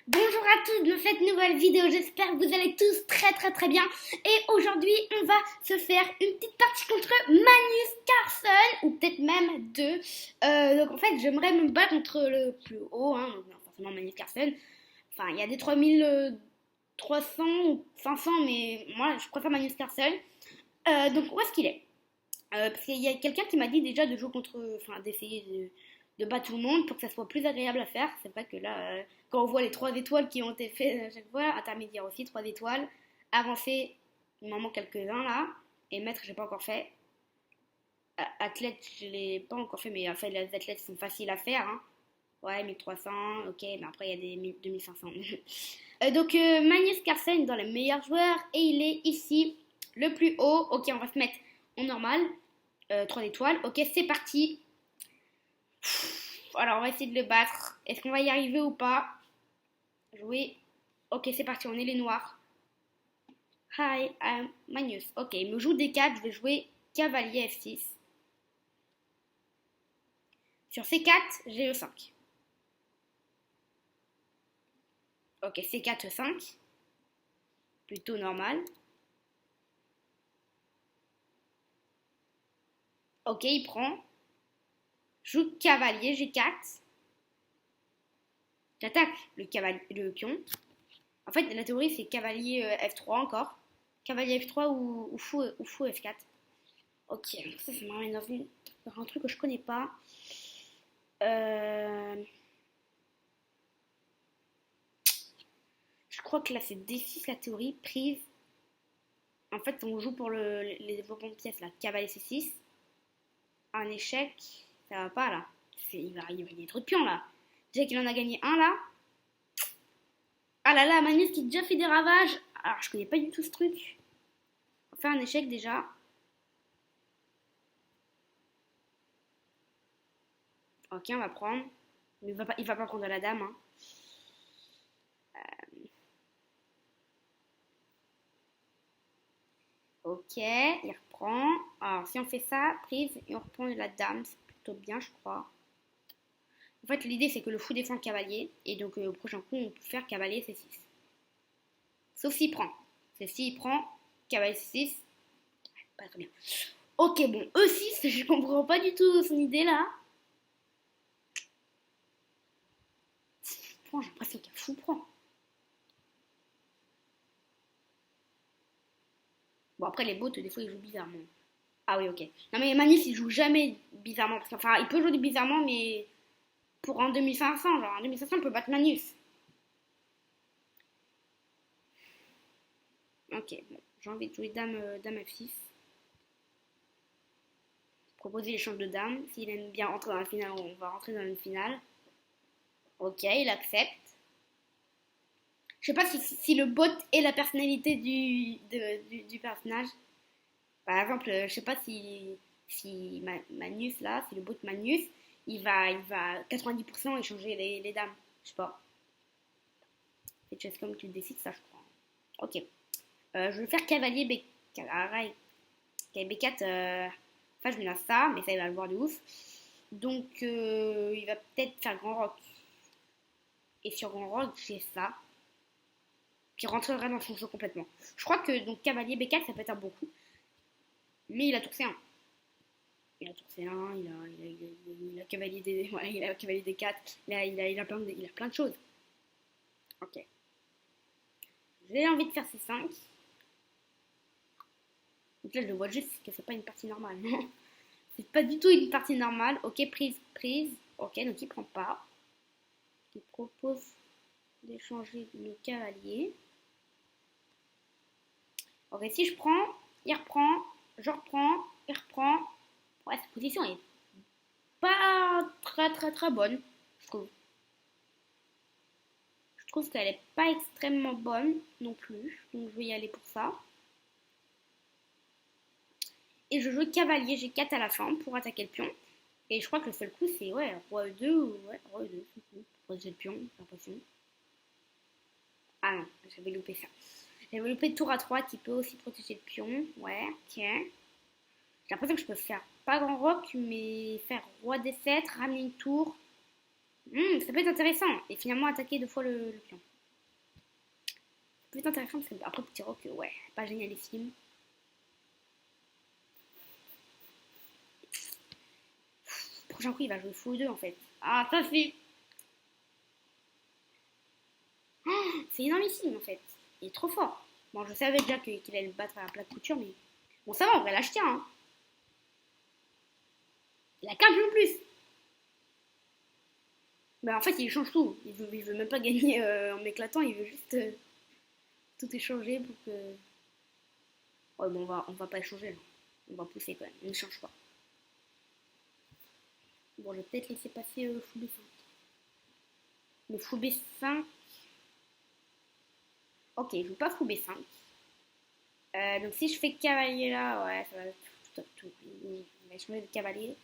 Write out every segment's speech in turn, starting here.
Bonjour à tous dans cette nouvelle vidéo, j'espère que vous allez tous très bien. Et aujourd'hui, on va se faire une petite partie contre Magnus Carlsen, ou peut-être même deux. Donc en fait, j'aimerais me battre contre le plus haut, donc non, forcément Magnus Carlsen. Enfin, il y a des 3300 ou 500, mais moi, je préfère Magnus Carlsen. Donc où est-ce qu'il est? Parce qu'il y a quelqu'un qui m'a dit déjà de jouer contre, enfin d'essayer de battre tout le monde pour que ça soit plus agréable à faire. C'est vrai que là, quand on voit les 3 étoiles qui ont été faites à chaque fois, intermédiaire aussi, 3 étoiles, avancé, il m'en manque quelques-uns là, et maître, j'ai pas encore fait. Athlète, je l'ai pas encore fait, mais en fait, les athlètes sont faciles à faire. Ouais, 1300, ok, mais après, il y a des 2500. Donc, Magnus Carlsen dans les meilleurs joueurs, et il est ici, le plus haut. Ok, on va se mettre en normal. 3 étoiles. Ok, c'est parti. Alors, on va essayer de le battre. Est-ce qu'on va y arriver ou pas? Jouer. Ok, c'est parti, on est les noirs. Hi, I'm Magnus. Ok, il me joue D4, je vais jouer cavalier F6. Sur C4, j'ai E5. Ok, C4, E5. Plutôt normal. Ok, il prend. Joue cavalier G4. J'attaque le pion. En fait, la théorie, c'est cavalier F3 encore. Cavalier F3 ou fou F4. Ok, ça m'amène dans un truc que je connais pas. Euh, je crois que là, c'est D6 la théorie, prise. En fait, on joue pour les développements de pièces, là. Cavalier C6. Un échec, ça va pas, là. Il va y des trucs de pions, là. Déjà qu'il en a gagné un, là. Ah là là, Magnus qui a déjà fait des ravages. Alors, je connais pas du tout ce truc. On va faire un échec, déjà. Ok, on va prendre. Mais il va pas prendre la dame, hein. Ok, il reprend. Alors, si on fait ça, prise, et on reprend la dame, c'est plutôt bien, je crois. En fait, l'idée, c'est que le fou défend le cavalier, et donc au prochain coup, on peut faire cavalier C6. Sauf s'il prend. C'est s'il prend, cavalier C6, pas très bien. Ok, bon, E6, je comprends pas du tout son idée là. J'ai l'impression qu'il y a fou prend. Bon, après, les bots, des fois, ils jouent bizarrement. Ah oui, ok. Non, mais Magnus, il joue jamais bizarrement. Enfin, il peut jouer bizarrement, mais pour un 2500, genre, un 2500, on peut battre Magnus. Ok, bon, j'ai envie de jouer dame F6. Proposer l'échange de dames. S'il aime bien rentrer dans la finale, on va rentrer dans une finale. Ok, il accepte. Je sais pas si le bot est la personnalité du personnage. Par exemple, je sais pas si Magnus là, si le bot Magnus, il va 90% échanger les dames. Je sais pas. C'est Chess.com qui le décide, ça je crois. Ok. Je vais faire cavalier B4. Arrête. B4, enfin je me lance ça, mais ça il va le voir de ouf. Donc il va peut-être faire grand rock. Et sur grand rock, j'ai ça. Qui rentrerait dans son jeu complètement. Je crois que donc cavalier B4, ça peut être un bon coup. Mais il a tour C1. Il a tour C1, il a cavalier D, voilà, il a cavalier D4, il a plein de choses. Ok. J'ai envie de faire C5. Donc là, je le vois juste que c'est pas une partie normale. C'est pas du tout une partie normale. Ok, prise. Ok, donc il prend pas. Il propose d'échanger le cavalier. Ok, si je prends, il reprend, je reprends, il reprend. Ouais, cette position est pas très bonne, je trouve. Je trouve qu'elle est pas extrêmement bonne non plus. Donc je vais y aller pour ça. Et je joue cavalier G4 à la fin pour attaquer le pion. Et je crois que le seul coup c'est ouais, roi E2 ou ouais, roi E2, c'est cool. Pour protéger le pion, j'ai l'impression. Ah non, j'avais loupé ça. J'avais loupé tour à 3 qui peut aussi protéger le pion. Ouais, tiens. J'ai l'impression que je peux faire pas grand rock, mais faire roi D7, ramener une tour. Ça peut être intéressant. Et finalement attaquer deux fois le pion. plus intéressant parce que après petit roc, ouais, pas génial les films. Prochain coup, il va jouer fou 2 en fait. Ah, ça c'est énormissime en fait. Il est trop fort. Bon, je savais déjà qu'il allait le battre à la plate couture, mais bon, ça va, on va l'acheter, hein. Il a 15 pions de plus. Bah, en fait, il change tout. Il veut même pas gagner en m'éclatant, il veut juste tout échanger pour que. Ouais, bon, on va pas échanger là. On va pousser quand même. Il ne change pas. Bon, je vais peut-être laisser passer fou B5. Le fou B5. Ok, je joue pas fou B5. Donc si je fais cavalier là, ouais, ça va tout. Il va changer de cavalier.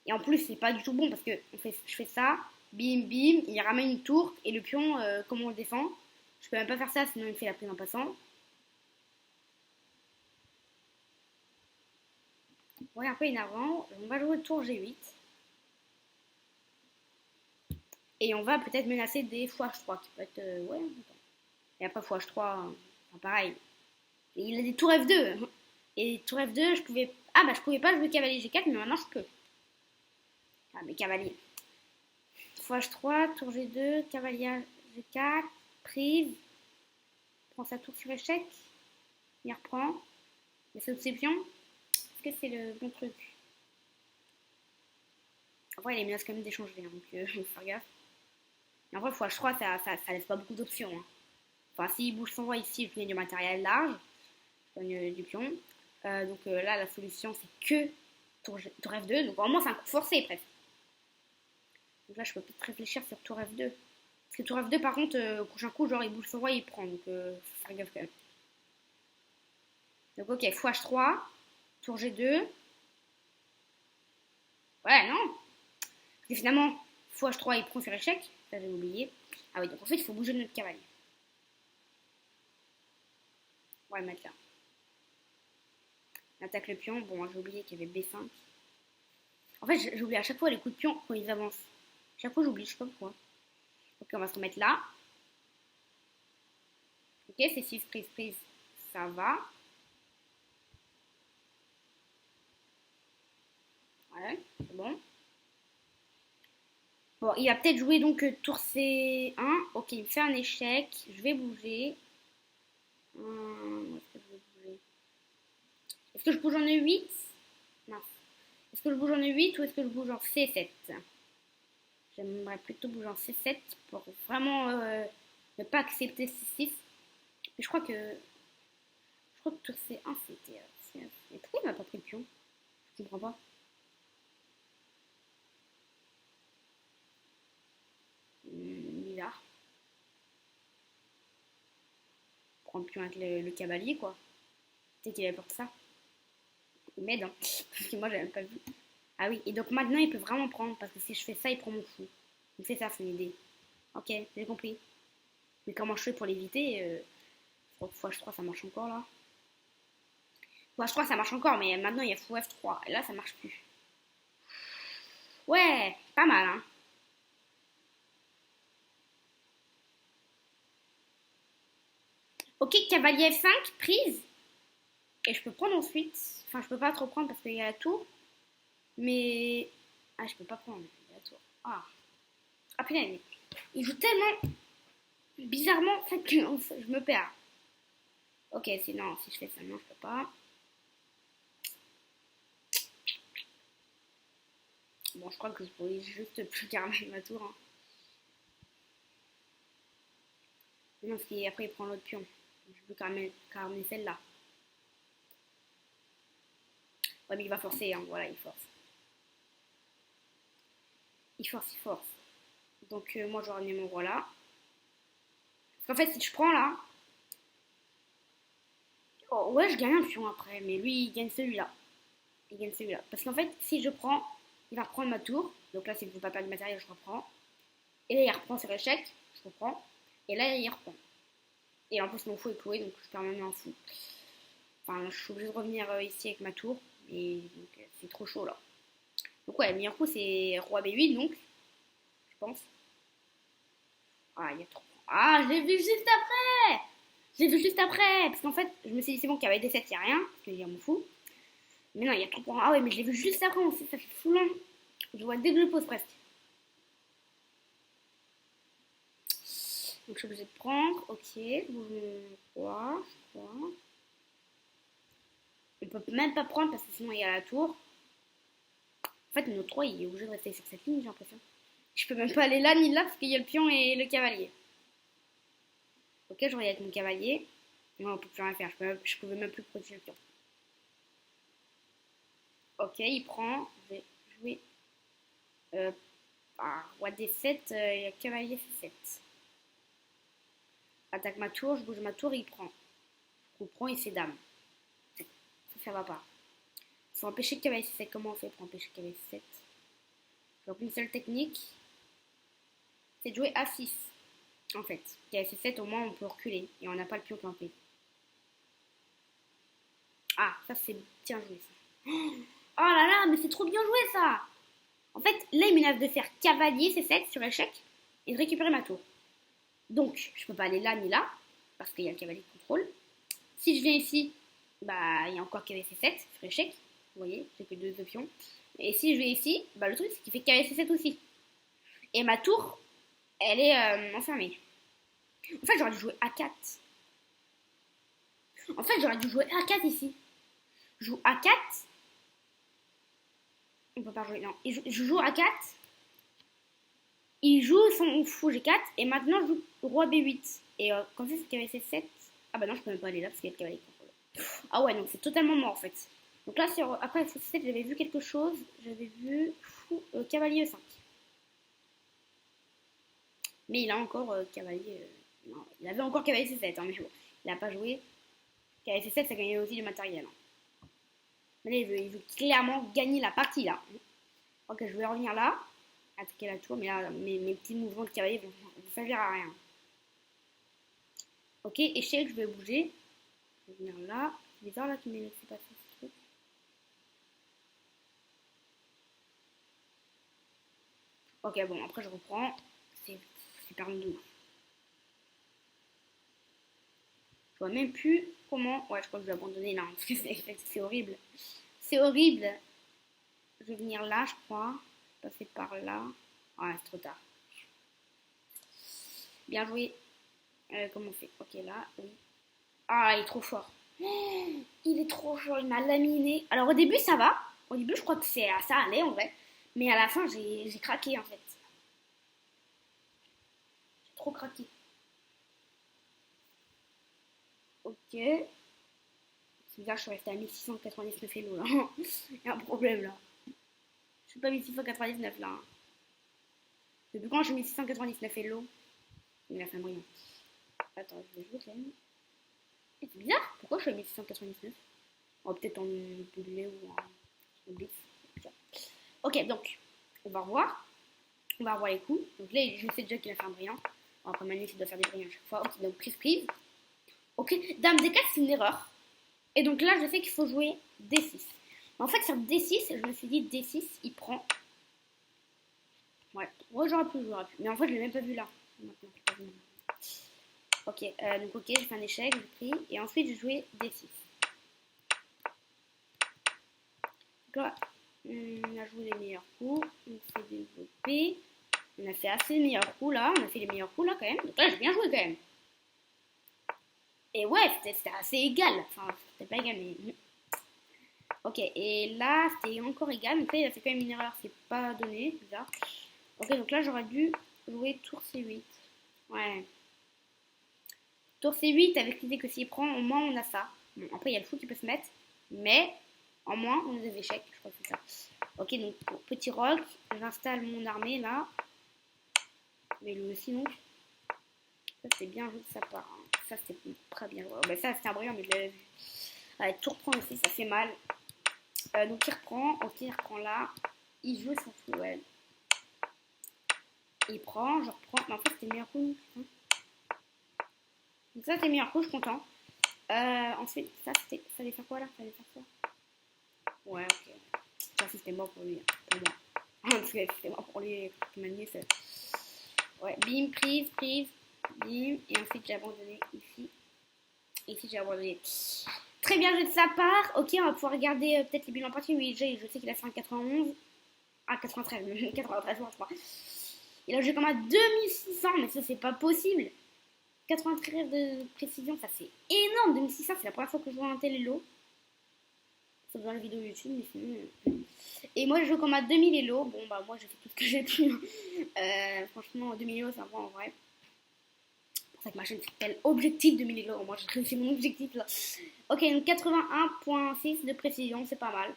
Et en plus, c'est pas du tout bon parce que je fais ça, bim bim, il ramène une tour et le pion, comment on le défend? Je peux même pas faire ça, sinon il fait la prise en passant. Ouais, un peu énervant. On va jouer tour G8. Et on va peut-être menacer des fou H3 qui peut être. Ouais. Et après fou H3, enfin, pareil. Et il a des tours F2. Et tour F2, je pouvais. Ah bah je pouvais pas jouer cavalier G4, mais maintenant je peux. Ah mais cavalier. Fou H3, tour G2, cavalier G4, prise. Prend sa tour sur échec. Il reprend. Il saute ses pions. Est-ce que c'est le bon truc? En vrai, il menace quand même d'échanger, hein, donc faut faire gaffe. Et en vrai, fou H3, ça laisse pas beaucoup d'options. Hein. Enfin, s'il bouge son roi ici, je gagne du matériel large. Je gagne du pion. Donc là, la solution, c'est que tour F2. Donc vraiment, c'est un coup forcé presque. Donc là, je peux peut-être réfléchir sur tour F2. Parce que tour F2, par contre, au prochain coup, genre, il bouge son roi, il prend. Donc, faut faire gaffe quand même. Donc, ok, fou H3, tour G2. Ouais, non. Parce que finalement, fou H3, il prend sur échec. Ça, j'ai oublié. Ah oui, donc en fait, il faut bouger notre cavalier. On va le mettre là. On attaque le pion. Bon, moi, j'ai oublié qu'il y avait B5. En fait, j'oublie à chaque fois les coups de pion quand ils avancent. Chaque fois, j'oublie, je sais pas pourquoi. Ok, on va se remettre là. Ok, c'est 6 prise, ça va. Ouais, c'est bon. Bon, il va peut-être jouer donc tour C1. Ok, il me fait un échec. Je vais bouger. Où est-ce que je vais bouger? Est-ce que je bouge en E8? Non. Est-ce que je bouge en E8 ou est-ce que je bouge en C7? J'aimerais plutôt bouger en C7 pour vraiment ne pas accepter C6. Mais je crois que tour C1 c'était. Mais pourquoi il m'a pas pris le pion? Je comprends pas. Bizarre. Prendre le pion avec le cavalier quoi. Peut-être qu'il apporte ça. Il m'aide, hein. Parce que moi j'avais même pas vu. Ah oui, et donc maintenant il peut vraiment prendre parce que si je fais ça, il prend mon fou. Donc c'est ça son idée. Ok, j'ai compris. Mais comment je fais pour l'éviter Fou H3 ça marche encore là. Fou H3 ça marche encore, mais maintenant il y a fou F3. Et là ça marche plus. Ouais, pas mal hein. Ok, cavalier F5, prise. Et je peux prendre ensuite. Enfin, je peux pas trop prendre parce qu'il y a la tour. Mais. Ah, je peux pas prendre. Il y a la tour. Ah. Ah, putain, il joue tellement bizarrement que je me perds. Ok, sinon, si je fais ça, non, je peux pas. Bon, je crois que je pourrais juste plus carrément ma tour. Hein. Non, parce qu'après, il prend l'autre pion. Je peux carrément celle-là. Ouais, mais il va forcer, hein. Voilà, il force. Il force, il force. Donc, moi, je ramener mon roi là. Parce qu'en fait, si je prends là. Oh, ouais, je gagne un pion après, mais lui, il gagne celui-là. Il gagne celui-là. Parce qu'en fait, si je prends, il va reprendre ma tour. Donc là, si je ne veux pas perdre de matériel, je reprends. Et là, il reprend sur échec, je reprends. Et là, il reprend. Et en plus, mon fou est cloué, donc je perds même un fou. Enfin, je suis obligée de revenir ici avec ma tour. Et donc, c'est trop chaud là. Donc, ouais, le meilleur coup, c'est roi B8, donc, je pense. Ah, il y a trop. Ah, je l'ai vu juste après! Je l'ai vu juste après, parce qu'en fait, je me suis dit c'est bon, cavalier D7, il n'y a rien, parce que je m'en fous. Mais non, il y a trop pour... Ah ouais, mais je l'ai vu juste après, on sait, ça fait fou long. Je vois dès que je pose presque. Donc je suis obligée de prendre, ok, je bouge mon roi, je crois. On peut même pas prendre parce que sinon il y a la tour. En fait, notre roi il est obligé de rester sur cette ligne, j'ai l'impression. Je peux même pas aller là ni là parce qu'il y a le pion et le cavalier. Ok, je regarde avec mon cavalier. Non, on peut plus rien faire, je pouvais même plus protéger le pion. Ok, il prend, je vais jouer roi D7, il y a cavalier C7. Attaque ma tour, je bouge ma tour, il prend. Je prends et c'est dame. Ça va pas. Il faut empêcher le cavalier C7. Comment on fait pour empêcher le cavalier C7? Donc une seule technique, c'est de jouer A6. En fait, cavalier C7, au moins on peut reculer et on n'a pas le pion planté. Ah, ça c'est bien joué ça. Oh là là, mais c'est trop bien joué ça. En fait, là il menace de faire cavalier C7 sur échec et de récupérer ma tour. Donc, je peux pas aller là ni là, parce qu'il y a le cavalier de contrôle. Si je viens ici, bah, il y a encore cavalier C7 sur échec. Vous voyez, j'ai que deux options. Et si je vais ici, bah, le truc, c'est qu'il fait cavalier C7 aussi. Et ma tour, elle est enfermée. En fait, j'aurais dû jouer A4. En fait, j'aurais dû jouer A4 ici. Je joue A4. On peut pas jouer, non. Je joue A4. Il joue son fou G4. Et maintenant, je joue roi B8. Et comme ça, c'est cavalier C7. Ah bah non, je peux même pas aller là parce qu'il y a le cavalier contrôle. Ah ouais, donc c'est totalement mort en fait. Donc là, après fou C7, j'avais vu quelque chose. J'avais vu fou, cavalier E5. Mais il a encore cavalier. Non, il avait encore cavalier C7, hein, mais bon, il n'a pas joué. Cavalier C7, ça gagnait aussi du matériel. Hein. Mais là, il veut clairement gagner la partie là. Ok, je vais revenir là, attaquer la tour, mais là, mes petits mouvements de cavalier vont servir à rien. Ok, échec, je vais bouger. Je vais venir là. C'est bizarre là qu'il m'ait laissé passer ce truc. Ok, bon, après je reprends. C'est super doux. Je vois même plus comment. Ouais, je crois que je vais abandonner là, parce que c'est horrible. C'est horrible. Je vais venir là, je crois. Passer par là. Ouais, c'est trop tard. Bien joué. Comment on fait? Ok, là, oui. Ah, il est trop fort. Il est trop fort, il m'a laminé. Alors au début, ça va. Au début, je crois que ça allait en vrai. Mais à la fin, j'ai craqué en fait. J'ai trop craqué. Ok. C'est bizarre, je suis restée à 1699 Hello là. Il y a un problème là. Je suis pas 1699 là. Depuis quand j'ai 1699 Hello? Il a fait un brillant. Attends, je vais jouer quand même. C'est bizarre, pourquoi je suis à 1699? Oh, peut-être en bullet ou en blitz. Ok, donc, on va revoir. On va revoir les coups. Donc là, je sais déjà qu'il a fait un brillant. Alors, comme Manu, il doit faire des brillants à chaque fois. Ok, donc prise. Ok, dame D4, c'est une erreur. Et donc là, je sais qu'il faut jouer D6. Mais en fait, sur D6, je me suis dit D6, il prend. Ouais, j'aurais pu. Mais en fait, je l'ai même pas vu là. Maintenant, ok, donc ok, j'ai fait un échec, j'ai pris. Et ensuite, j'ai joué D6. Donc là, on a joué les meilleurs coups. On s'est développé. On a fait assez les meilleurs coups là. On a fait les meilleurs coups là quand même. Donc là, j'ai bien joué quand même. Et ouais, c'était assez égal. Enfin, c'était pas égal, mais. Ok, et là, c'était encore égal. Donc là, il a fait quand même une erreur. C'est pas donné, bizarre. Ok, donc là, j'aurais dû jouer tour C8. Ouais. Tour C8 avec l'idée que s'il prend, au moins on a ça. Bon, après, il y a le fou qui peut se mettre. Mais, en moins, on a des échecs. Je crois que c'est ça. Ok, donc pour petit rock, j'installe mon armée là. Mais lui aussi, donc. Ça, c'est bien joué de sa part. Hein. Ça, c'était très bien joué. Ben, ça, c'était un brillant, mais je l'avais vu. Allez, tout reprend aussi, ça fait mal. Donc, il reprend. Ok, il reprend là. Il joue son fou, ouais. Il prend, je reprends. Mais en fait, c'était le meilleur coup. Hein. Donc, ça, c'était le meilleur coup, je suis content. Ensuite, ça allait faire quoi là? Ça allait faire quoi? Ouais, ok. Ça, c'était mort pour lui. Hein, pour moi. Parce que c'était mort pour lui. Ouais, bim, prise. Bim. Et ensuite, j'ai abandonné ici. Ici, j'ai abandonné. Très bien joué de sa part. Ok, on va pouvoir regarder peut-être les bilans partis. Oui, je sais qu'il a fait un 91. Ah, 93, 93, je crois. Il a joué comme à 2600, mais ça, c'est pas possible. 93 de précision, ça c'est énorme. 2600, c'est la première fois que je vois un tel elo. Sauf dans la vidéo YouTube, mais sinon. Et moi, je joue comme à 2000 elo. Bon, bah, moi, j'ai fait tout ce que j'ai pu. Franchement, 2000 elo, ça va en vrai. C'est pour ça que ma chaîne s'appelle Objectif 2000 elo. Moi, j'ai réussi mon objectif là. Ok, donc 81.6 de précision, c'est pas mal.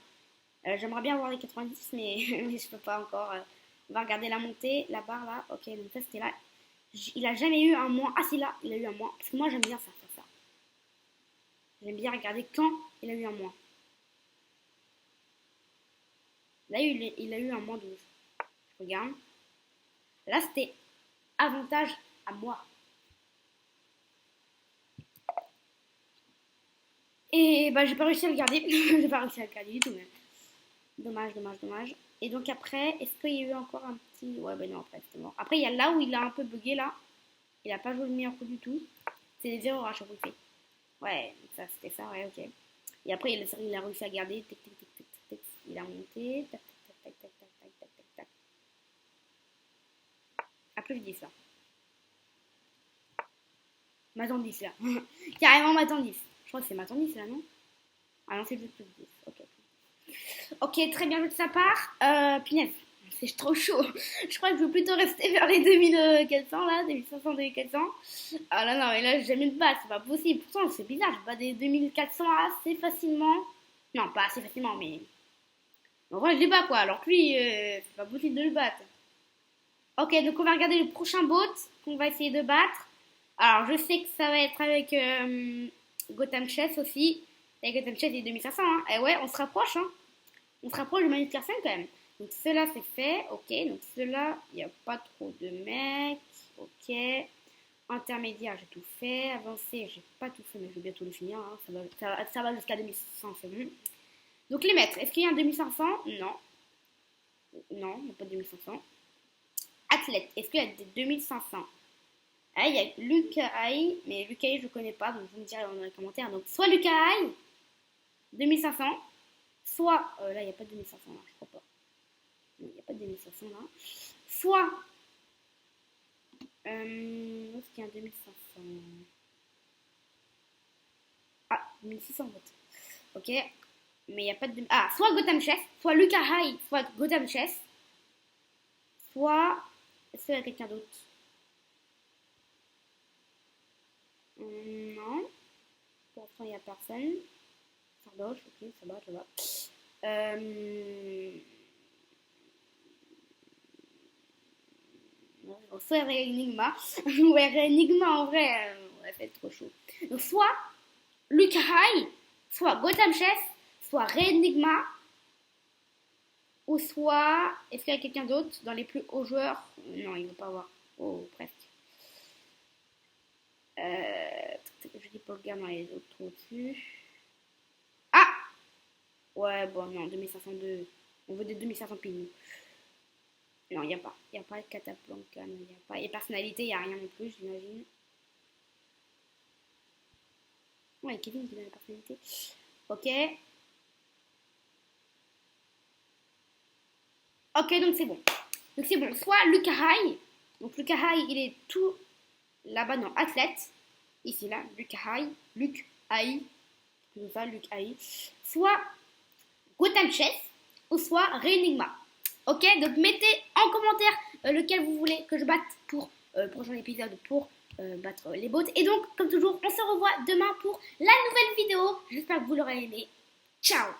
J'aimerais bien avoir les 90, mais je peux pas encore. On va regarder la montée, la barre là. Ok, donc ça c'était là. Il a jamais eu un moins. Ah si là, il a eu un moins. Parce que moi j'aime bien ça, faire ça. J'aime bien regarder quand il a eu un moins. Là il a eu un moins 12. Je regarde. Là c'était avantage à moi. Et bah j'ai pas réussi à le garder. J'ai pas réussi à le garder du tout même. Dommage, dommage, dommage. Et donc après, est-ce qu'il y a eu encore un petit... Ouais, ben non, après, c'était mort. Après, il y a là où il a un peu bugué, là. Il a pas joué le meilleur coup du tout. C'est des erreurs à chaque fois qu'il fait. Ouais, ça, c'était ça, ouais, ok. Et après, il a réussi à garder. Tic, tic, tic, tic, tic, tic. Il a monté. Tac, tac, tac, tac, tac, tac, tac, tac, tac. Après, je dis ça. Maton 10, là. Carrément Maton 10. Je crois que c'est Maton 10, là, non? Ah non, c'est juste plus 10. Ok. Ok, très bien joué de sa part. Punaise, c'est trop chaud. Je crois que je veux plutôt rester vers les 2400 là, 2500, 2400. Ah là, non, mais là, j'ai jamais de battre, c'est pas possible. Pourtant, c'est bizarre, je bats des 2400 assez facilement. Non, pas assez facilement, mais. En vrai, je les bats quoi. Alors que lui, c'est pas possible de le battre. Ok, donc on va regarder le prochain bot qu'on va essayer de battre. Alors, je sais que ça va être avec Gotham Chess aussi. Avec Gotham Chess et 2500, hein. Et ouais, on se rapproche, hein. On se rapproche de Magnus Carlsen quand même. Donc cela c'est fait, ok. Donc cela, il n'y a pas trop de mecs, ok. Intermédiaire, j'ai tout fait. Avancé, j'ai pas tout fait, mais je vais bientôt le finir. Hein. Ça va jusqu'à 2500, c'est bon. Donc les maîtres, est-ce qu'il y a un 2500? Non. Non, il n'y a pas de 2500. Athlète, est-ce qu'il y a des 2500? Ah, il y a Lucas Haï, mais Lucas Haï, je ne connais pas, donc vous me direz dans les commentaires. Donc soit Lucas Haï, 2500. Soit, là il n'y a pas de 2500 là, je crois pas. Il n'y a pas de 2500 là. Soit, où est-ce qu'il y a un 2500? Ah, 1600 votes. Ok, mais il n'y a pas de... Ah, soit Gotham Chess, soit Lucas Haï, soit Gotham Chess. Soit, est-ce qu'il y a quelqu'un d'autre? Non. Pour l'instant, il n'y a personne. Sardoche, ok, ça va, ça va. Soit Enigma. Ouais, Enigma en vrai, ça fait trop chaud. Donc soit Lucas Haï, soit Gotham Chess, soit Enigma, ou soit. Est-ce qu'il y a quelqu'un d'autre dans les plus hauts joueurs? Non, il ne va pas avoir. Oh, presque. Je dis pas le gars dans les autres trous au-dessus. Ah! Ouais, bon, non, 2502. On veut des 2500 ping. Non, il n'y a pas. Il n'y a pas de Cataplanca, il n'y a pas. Et personnalité, il n'y a rien non plus, j'imagine. Ouais, Kevin qui donne la personnalité. Ok. Ok, donc c'est bon. Donc c'est bon. Soit Lucas Haï. Donc Lucas Haï, il est tout là-bas dans Athlète. Ici, là. Lucas Haï. Luc Haï. Comme ça, Luc Haï. Soit Gotham Chess. Ou soit Renigma. Ok, donc mettez en commentaire lequel vous voulez que je batte pour le prochain épisode pour battre les bots. Et donc, comme toujours, on se revoit demain pour la nouvelle vidéo. J'espère que vous l'aurez aimé. Ciao!